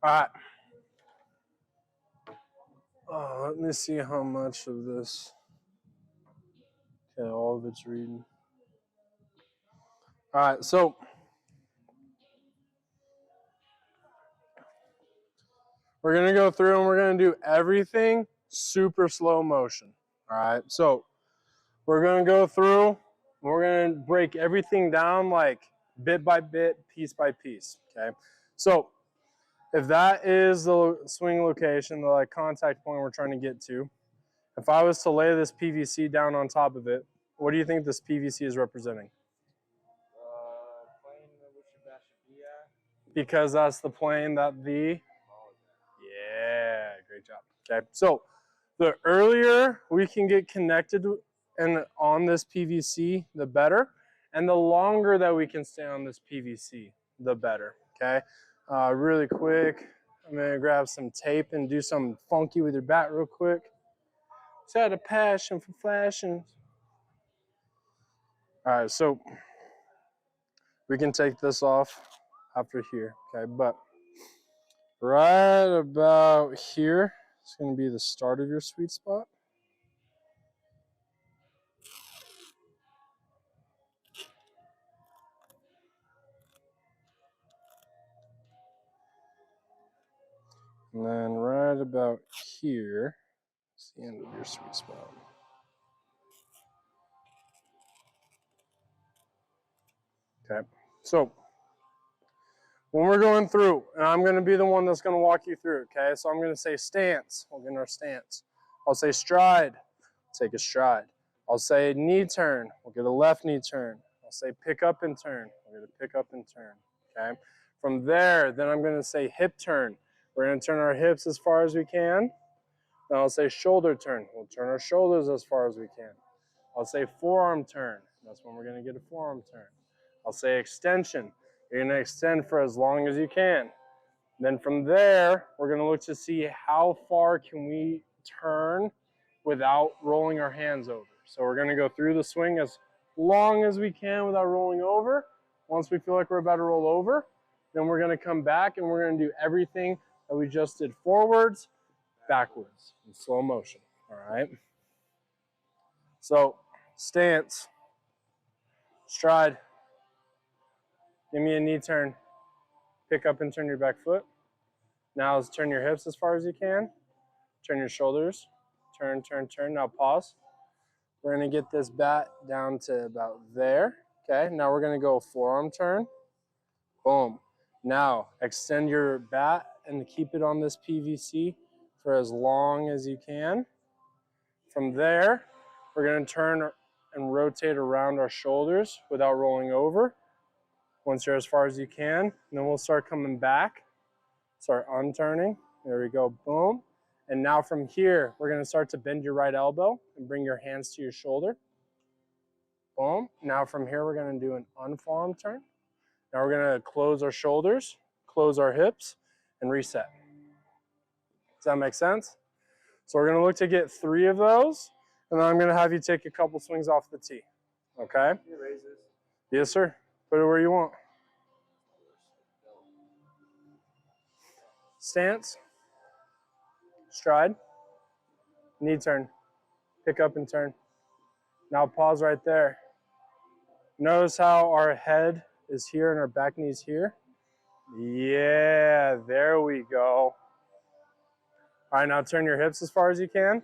All right. Oh, let me see how much of this. Okay, all of it's reading. All right, so we're going to go through and we're going to do everything super slow motion. All right, so we're going to go through and we're going to break everything down like bit by bit, piece by piece. Okay, so if that is the swing location, the like contact point we're trying to get to, if I was to lay this PVC down on top of it, what do you think this PVC is representing? Plane which your bat should be at. Because that's the plane that the, yeah, great job. Okay, so the earlier we can get connected and on this PVC, the better. And the longer that we can stay on this PVC, the better, okay? Really quick, I'm gonna grab some tape and do something funky with your bat real quick. Just had a passion for flashing. All right, so we can take this off after here, okay? But right about here, it's gonna be the start of your sweet spot. And then right about here is the end of your sweet spot. Okay, so when we're going through, and I'm going to be the one that's going to walk you through, okay? So I'm going to say stance, we'll get in our stance. I'll say stride, take a stride. I'll say knee turn, we'll get a left knee turn. I'll say pick up and turn, we'll get a pick up and turn, okay? From there, then I'm going to say hip turn. We're going to turn our hips as far as we can. Then I'll say shoulder turn, we'll turn our shoulders as far as we can. I'll say forearm turn, that's when we're going to get a forearm turn. I'll say extension. You're going to extend for as long as you can. Then from there, we're going to look to see how far can we turn without rolling our hands over. So we're going to go through the swing as long as we can without rolling over. Once we feel like we're about to roll over, then we're going to come back and we're going to do everything that we just did forwards, backwards, in slow motion. All right. So stance, stride. Give me a knee turn. Pick up and turn your back foot. Now let's turn your hips as far as you can. Turn your shoulders. Turn, turn, turn. Now pause. We're going to get this bat down to about there. Okay, now we're going to go forearm turn. Boom. Now extend your bat and keep it on this PVC for as long as you can. From there, we're going to turn and rotate around our shoulders without rolling over. Once you're as far as you can, and then we'll start coming back. Start unturning. There we go. Boom. And now from here, we're going to start to bend your right elbow and bring your hands to your shoulder. Boom. Now from here, we're going to do an unforearm turn. Now we're going to close our shoulders, close our hips, and reset. Does that make sense? So we're going to look to get 3 of those, and then I'm going to have you take a couple swings off the tee. Okay? Yes, sir. Put it where you want. Stance, stride, knee turn, pick up and turn. Now pause right there. Notice how our head is here and our back knee's here. Yeah, there we go. All right, now turn your hips as far as you can.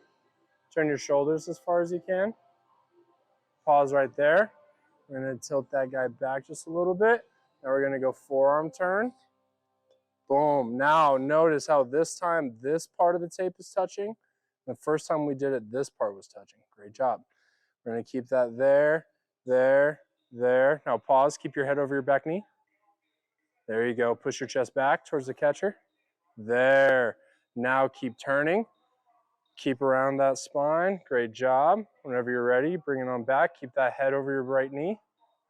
Turn your shoulders as far as you can. Pause right there. We're going to tilt that guy back just a little bit. Now we're going to go forearm turn. Boom. Now notice how this time this part of the tape is touching. The first time we did it, this part was touching. Great job. We're going to keep that there, there, there. Now pause. Keep your head over your back knee. There you go. Push your chest back towards the catcher. There. Now keep turning. Keep around that spine. Great job. Whenever you're ready, bring it on back. Keep that head over your right knee.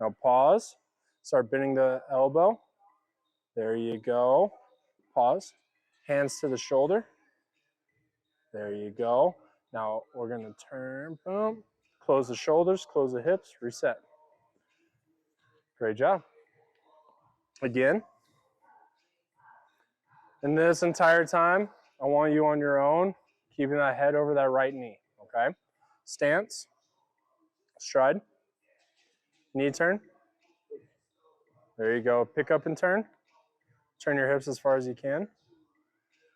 Now pause. Start bending the elbow. There you go. Pause. Hands to the shoulder. There you go. Now we're going to turn. Boom. Close the shoulders. Close the hips. Reset. Great job. Again. And this entire time, I want you on your own, keeping that head over that right knee, okay? Stance, stride, knee turn. There you go. Pick up and turn. Turn your hips as far as you can.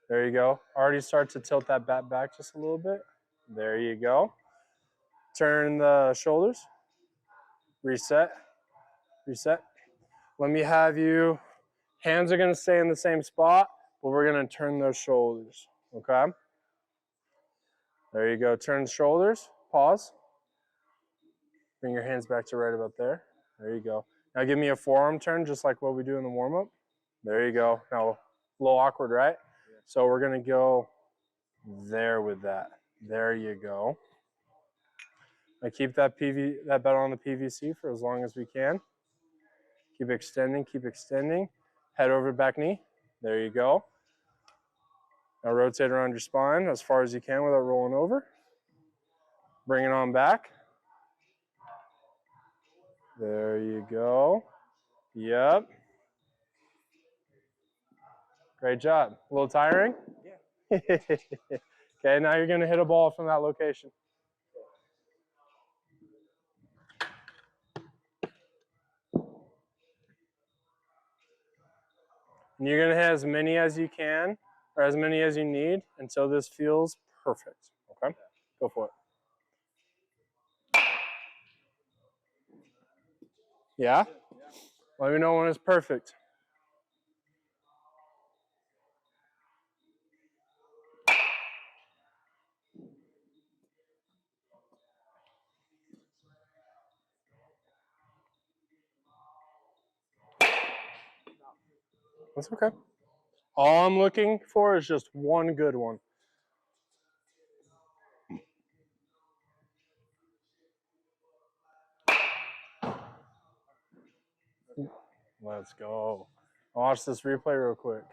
There you go. Already start to tilt that bat back just a little bit. There you go. Turn the shoulders. Reset. Reset. Let me have you. Hands are going to stay in the same spot, but we're going to turn those shoulders. Okay? There you go. Turn the shoulders. Pause. Bring your hands back to right about there. There you go. Now give me a forearm turn, just like what we do in the warm-up. There you go. Now, a little awkward, right? So we're going to go there with that. There you go. I keep that belt on the PVC for as long as we can. Keep extending, keep extending. Head over back knee. There you go. Now rotate around your spine as far as you can without rolling over. Bring it on back. There you go. Yep. Great job. A little tiring? Yeah. Okay, now you're going to hit a ball from that location. And you're going to hit as many as you can, or as many as you need, until this feels perfect. Okay? Go for it. Yeah? Let me know when it's perfect. That's okay. All I'm looking for is just one good one. Let's go. Watch this replay real quick.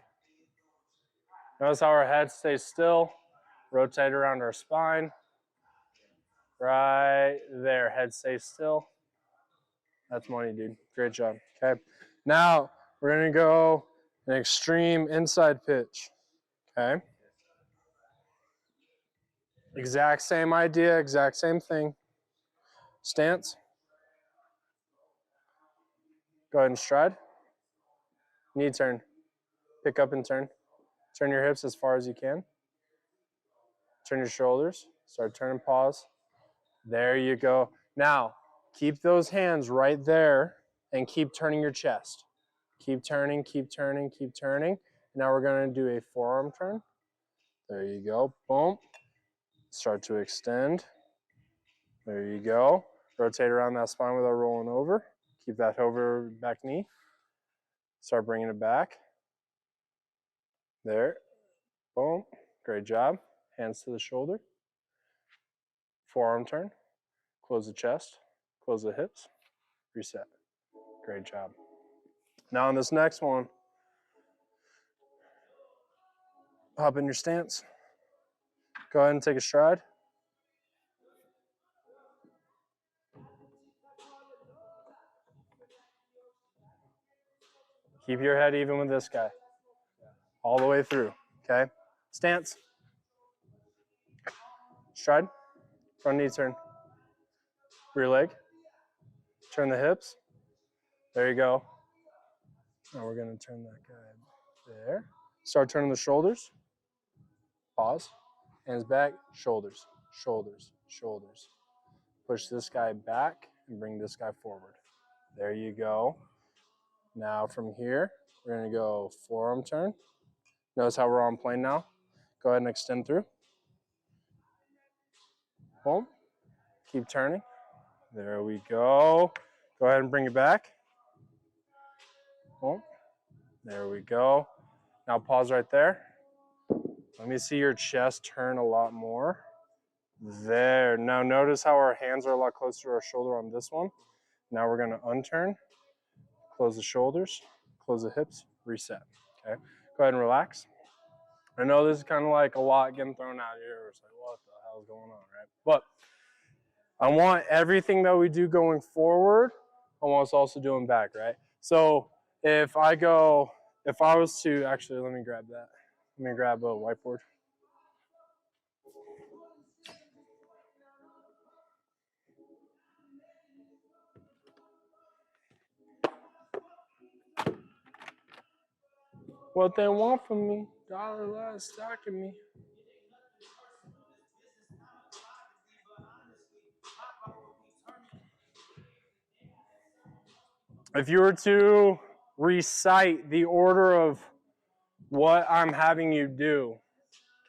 Notice how our head stays still. Rotate around our spine. Right there. Head stays still. That's money, dude. Great job. Okay. Now we're going to go an extreme inside pitch. Okay. Exact same idea, exact same thing. Stance. Go ahead and stride. Knee turn. Pick up and turn. Turn your hips as far as you can. Turn your shoulders. Start turning, pause. There you go. Now, keep those hands right there and keep turning your chest. Keep turning, keep turning, keep turning. Now we're going to do a forearm turn. There you go. Boom. Start to extend. There you go. Rotate around that spine without rolling over. Keep that over back knee. Start bringing it back. There. Boom. Great job. Hands to the shoulder. Forearm turn. Close the chest. Close the hips. Reset. Great job. Now on this next one, hop in your stance. Go ahead and take a stride. Keep your head even with this guy. All the way through, okay? Stance. Stride. Front knee turn. Rear leg. Turn the hips. There you go. Now we're going to turn that guy there. Start turning the shoulders. Pause. Hands back. Shoulders. Shoulders. Shoulders. Push this guy back and bring this guy forward. There you go. Now from here, we're going to go forearm turn. Notice how we're on plane now. Go ahead and extend through. Boom. Keep turning. There we go. Go ahead and bring it back. Boom. There we go. Now pause right there. Let me see your chest turn a lot more. There. Now notice how our hands are a lot closer to our shoulder on this one. Now we're going to unturn. Close the shoulders. Close the hips. Reset. Okay. Go ahead and relax. I know this is kind of like a lot getting thrown out here. It's like, what the hell is going on, right? But I want everything that we do going forward, I want us also doing back, right? So if I was to, actually, let me grab that. Let me grab a whiteboard. What they want from me, dollar less stocking me. If you were to recite the order of what I'm having you do,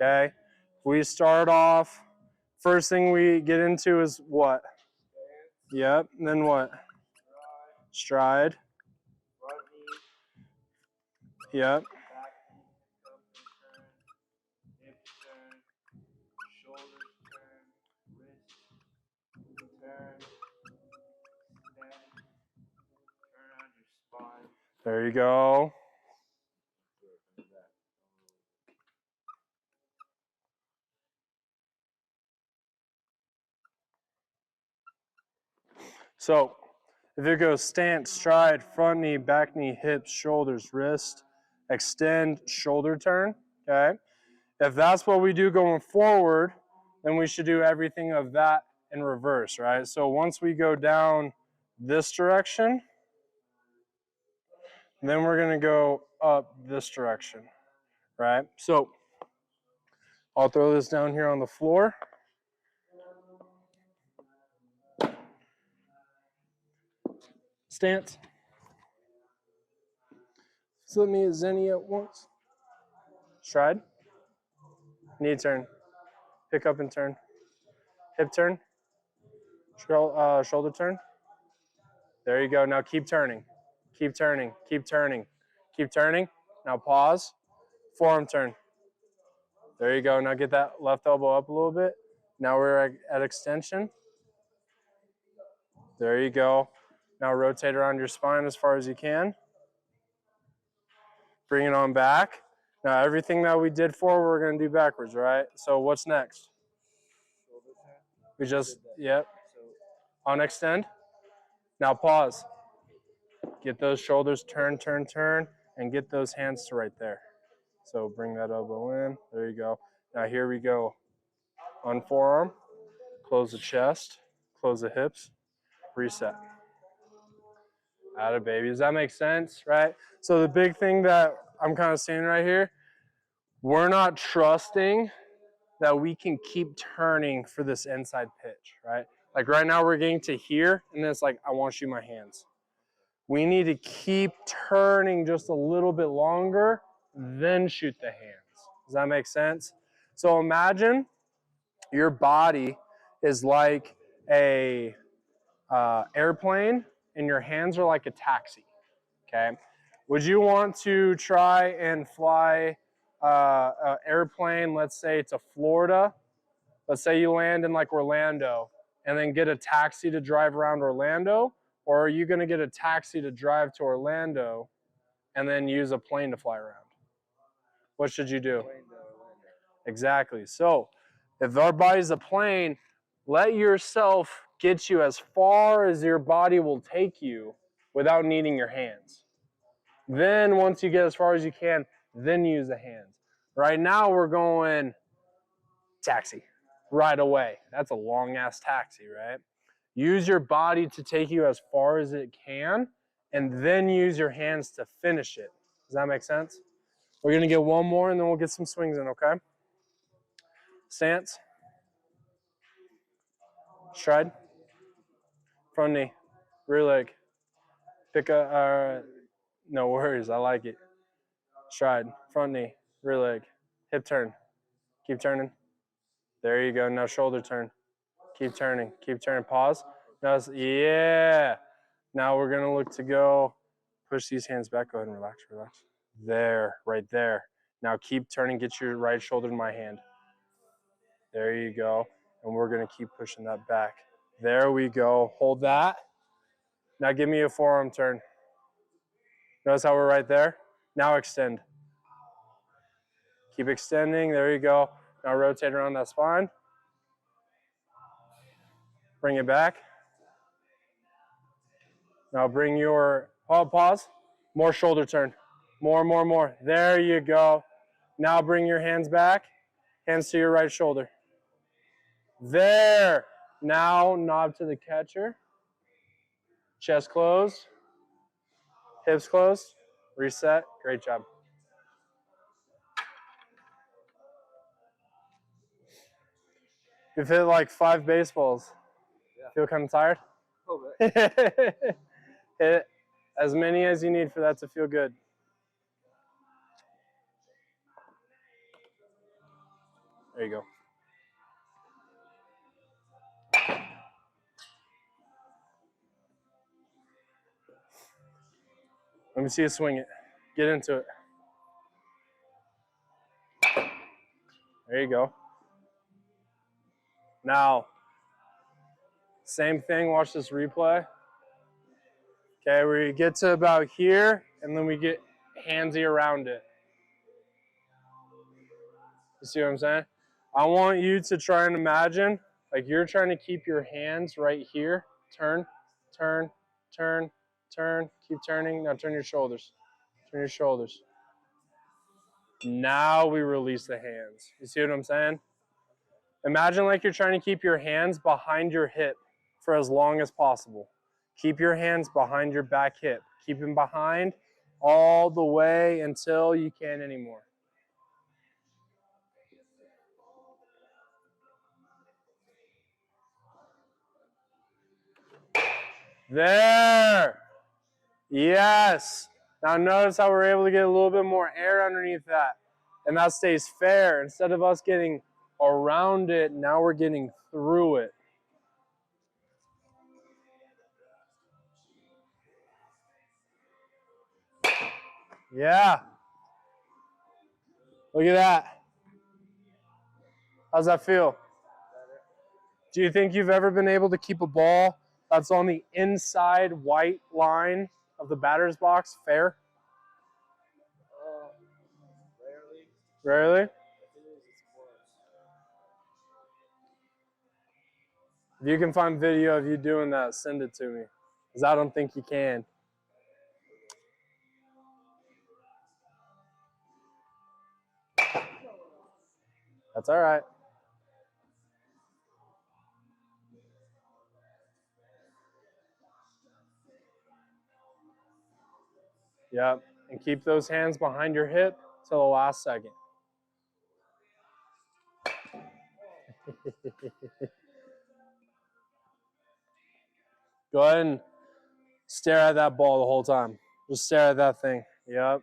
okay? We start off, first thing we get into is what? Yep, and then what? Stride. Front knee, Yep. back knee, pick up and turn, hip turn, shoulders turn, wrist turn, extend, turn on your spine. There you go. So, if it goes stance, stride, front knee, back knee, hips, shoulders, wrist, extend, shoulder turn, okay? If that's what we do going forward, then we should do everything of that in reverse, right? So once we go down this direction, then we're gonna go up this direction, right? So I'll throw this down here on the floor. Stance. Flip me a zenny at once. Stride. Knee turn. Pick up and turn. Hip turn. Shoulder turn. There you go. Now keep turning. Keep turning. Keep turning. Keep turning. Now pause. Forearm turn. There you go. Now get that left elbow up a little bit. Now we're at extension. There you go. Now rotate around your spine as far as you can. Bring it on back. Now everything that we did forward, we're going to do backwards, right? So what's next? Shoulder turn. We just, yep. So On extend. Now pause. Get those shoulders turn, turn, turn, and get those hands to right there. So bring that elbow in. There you go. Now here we go. On forearm. Close the chest. Close the hips. Reset. Atta baby. Does that make sense, right? So the big thing that I'm kind of seeing right here, we're not trusting that we can keep turning for this inside pitch, right? Like right now we're getting to here, and then it's like, I want to shoot my hands. We need to keep turning just a little bit longer, then shoot the hands. Does that make sense? So imagine your body is like a airplane, and your hands are like a taxi. Okay. Would you want to try and fly an airplane, let's say to Florida? Let's say you land in like Orlando and then get a taxi to drive around Orlando, or are you going to get a taxi to drive to Orlando and then use a plane to fly around? What should you do? Exactly. So if our body's a plane, let yourself get you as far as your body will take you without needing your hands. Then once you get as far as you can, then use the hands. Right now we're going taxi right away. That's a long ass taxi, right? Use your body to take you as far as it can, and then use your hands to finish it. Does that make sense? We're gonna get one more and then we'll get some swings in, okay? Stance. Stride. Front knee. Rear leg. Pick up, no worries, I like it. Stride. Front knee. Rear leg. Hip turn. Keep turning. There you go. Now shoulder turn. Keep turning. Keep turning. Pause. Now, yeah. Now we're going to look to go. Push these hands back. Go ahead and relax, relax. There, right there. Now keep turning. Get your right shoulder to my hand. There you go. And we're going to keep pushing that back. There we go. Hold that. Now give me a forearm turn. Notice how we're right there? Now extend. Keep extending. There you go. Now rotate around that spine. Bring it back. Now bring your, pause. More shoulder turn. More. There you go. Now bring your hands back, hands to your right shoulder. There. Now knob to the catcher. Chest closed. Hips closed. Reset. Great job. You've hit like 5 baseballs. Yeah. Feel kind of tired? A little bit. Hit as many as you need for that to feel good. There you go. Let me see you swing it. Get into it. There you go. Now, same thing, watch this replay. Okay, we get to about here, and then we get handsy around it. You see what I'm saying? I want you to try and imagine, like you're trying to keep your hands right here. Turn, turn, turn, turn. Keep turning. Now turn your shoulders. Turn your shoulders. Now we release the hands. You see what I'm saying? Imagine like you're trying to keep your hands behind your hip for as long as possible. Keep your hands behind your back hip. Keep them behind all the way until you can't anymore. There. Yes. Now notice how we're able to get a little bit more air underneath that. And that stays fair. Instead of us getting around it, now we're getting through it. Yeah. Look at that. How's that feel? Do you think you've ever been able to keep a ball that's on the inside white line of the batter's box fair? Rarely. Rarely? If it is, it's close. If you can find video of you doing that, send it to me. Because I don't think you can. That's all right. Yep. And keep those hands behind your hip till the last second. Go ahead and stare at that ball the whole time. Just stare at that thing. Yep.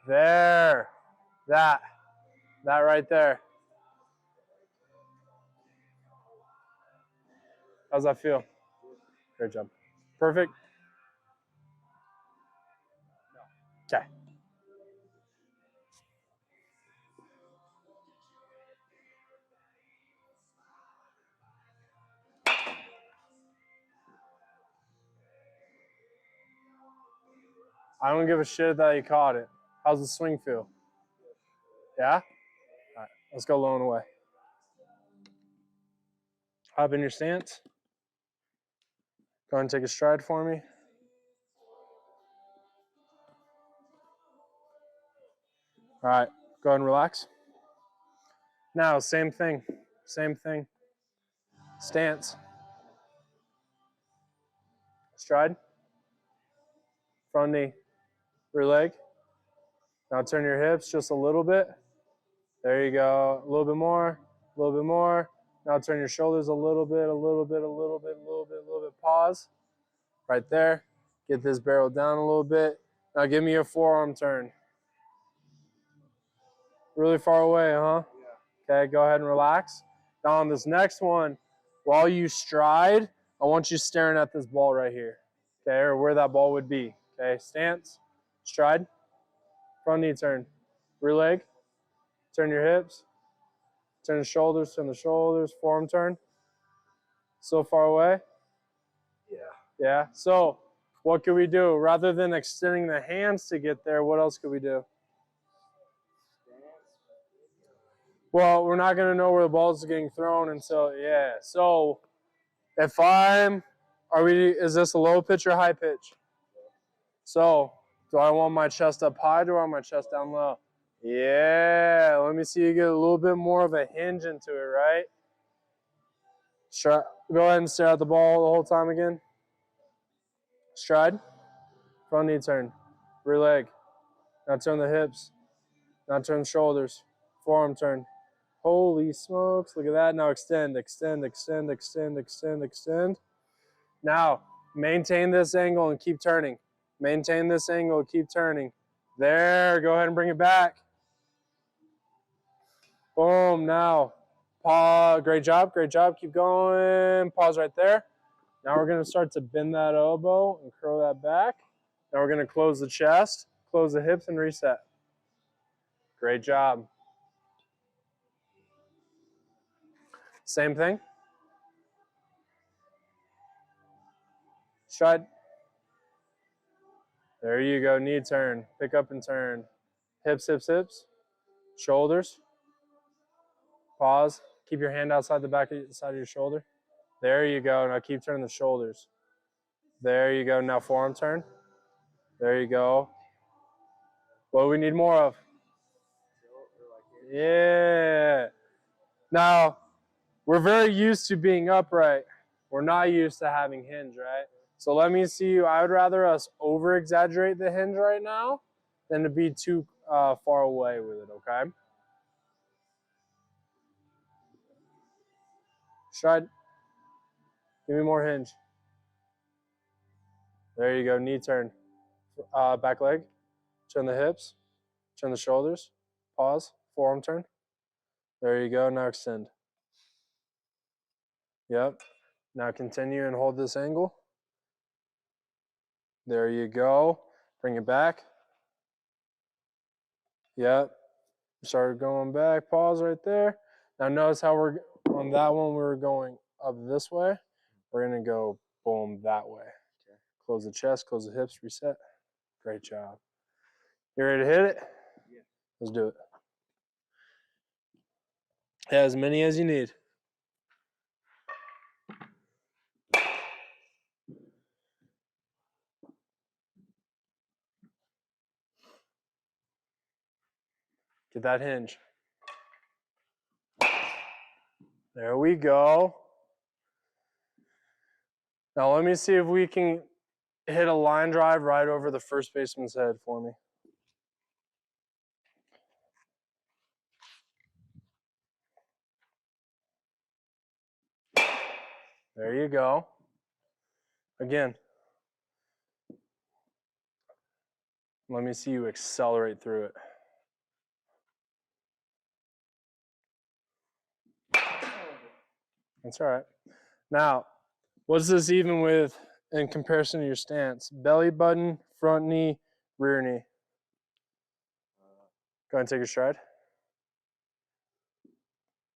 There. That right there. How's that feel? Great job. Perfect? Okay. I don't give a shit that you caught it. How's the swing feel? Yeah? All right, let's go low and away. Hop in your stance. Go ahead and take a stride for me. All right, go ahead and relax. Now, same thing. Same thing. Stance. Stride. Front knee. Rear leg. Now turn your hips just a little bit. There you go. A little bit more. A little bit more. Now turn your shoulders a little bit, a little bit, a little bit, a little bit, a little bit. Pause. Right there. Get this barrel down a little bit. Now give me a forearm turn. Really far away, huh? Yeah. Okay, go ahead and relax. Now on this next one, while you stride, I want you staring at this ball right here. Okay, or where that ball would be. Okay, stance, stride, front knee turn, rear leg, turn your hips, turn the shoulders, forearm turn. So far away? Yeah. Yeah. So what could we do? Rather than extending the hands to get there, what else could we do? Well, we're not going to know where the ball is getting thrown until, yeah. So if is this a low pitch or high pitch? So Do I want my chest up high? Do I want my chest down low? Yeah, let me see you get a little bit more of a hinge into it, right? Go ahead and stare at the ball the whole time again. Stride. Front knee turn. Rear leg. Now turn the hips. Now turn the shoulders. Forearm turn. Holy smokes, look at that. Now extend, extend, extend, extend, extend, extend. Now, maintain this angle and keep turning. Maintain this angle, keep turning. There, go ahead and bring it back. Boom, now. Pause, great job, keep going. Pause right there. Now we're gonna start to bend that elbow and curl that back. Now we're gonna close the chest, close the hips and reset. Great job. Same thing. Stride. There you go, knee turn, pick up and turn. Hips, hips, hips. Shoulders. Pause. Keep your hand outside the back of the side of your shoulder. There you go. Now keep turning the shoulders. There you go. Now forearm turn. There you go. What do we need more of? Yeah. Now, we're very used to being upright. We're not used to having hinge, right? So let me see you. I would rather us over-exaggerate the hinge right now than to be too far away with it, okay? Stride. Give me more hinge. There you go. Knee turn. Back leg. Turn the hips. Turn the shoulders. Pause. Forearm turn. There you go. Now extend. Yep. Now continue and hold this angle. There you go. Bring it back. Yep. Start going back. Pause right there. Now notice how we're on that one. We were going up this way. We're gonna go boom that way. Okay. Close the chest. Close the hips. Reset. Great job. You ready to hit it? Yeah. Let's do it. As many as you need. Get that hinge. There we go. Now let me see if we can hit a line drive right over the first baseman's head for me. There you go. Again. Let me see you accelerate through it. That's all right. Now, what's this even with in comparison to your stance? Belly button, front knee, rear knee. Go ahead and take a stride.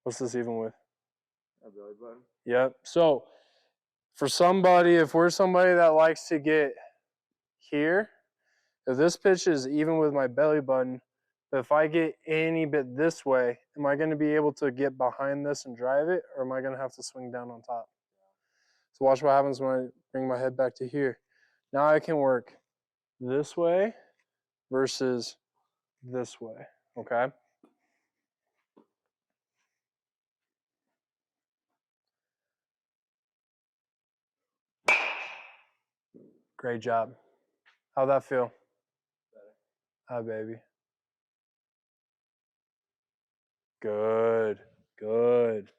What's this even with? A belly button. Yep. So, for somebody, if we're somebody that likes to get here, if this pitch is even with my belly button, if I get any bit this way, am I going to be able to get behind this and drive it, or am I going to have to swing down on top? So watch what happens when I bring my head back to here. Now I can work this way versus this way, okay? Great job. How'd that feel? Better. Hi, baby. Good, good.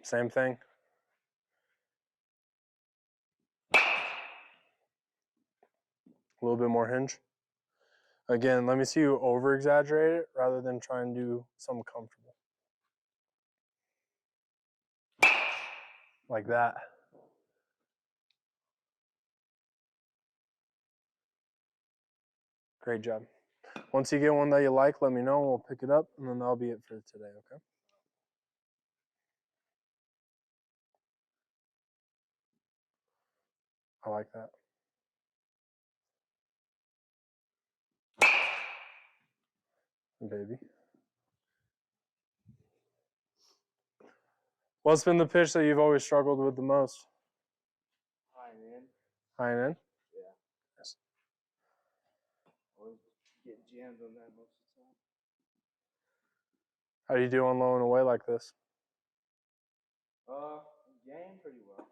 Same thing. A little bit more hinge. Again, let me see you over-exaggerate it rather than try and do something comfortable. Like that. Great job. Once you get one that you like, let me know and we'll pick it up, and then that'll be it for today, okay? I like that. Baby. What's been the pitch that you've always struggled with the most? High High and in. Yeah. Yes. Always get jammed on that most of the time. How do you do on low and away like this? Jam pretty well.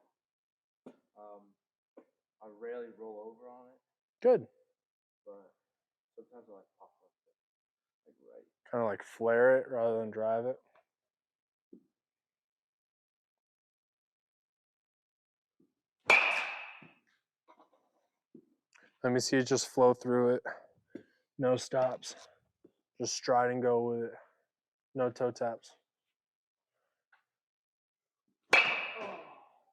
I rarely roll over on it, Good. but sometimes I like pop up it, like right. Kind of like flare it rather than drive it. Let me see it just flow through it. No stops. Just stride and go with it. No toe taps.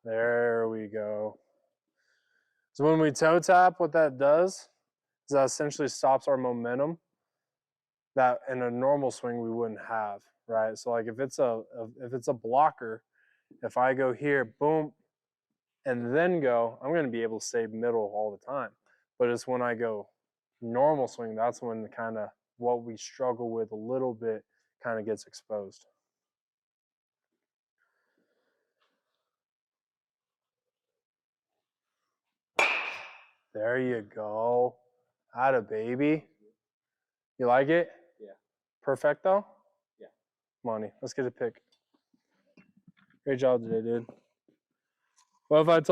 There we go. So when we toe tap, what that does is that essentially stops our momentum that in a normal swing we wouldn't have, right? So like if it's a blocker, if I go here, boom, and then go, I'm going to be able to stay middle all the time. But it's when I go normal swing, that's when the kind of what we struggle with a little bit kind of gets exposed. There you go. Atta baby. You like it? Yeah. Perfecto? Yeah. Money. Let's get a pick. Great job today, dude. What if I told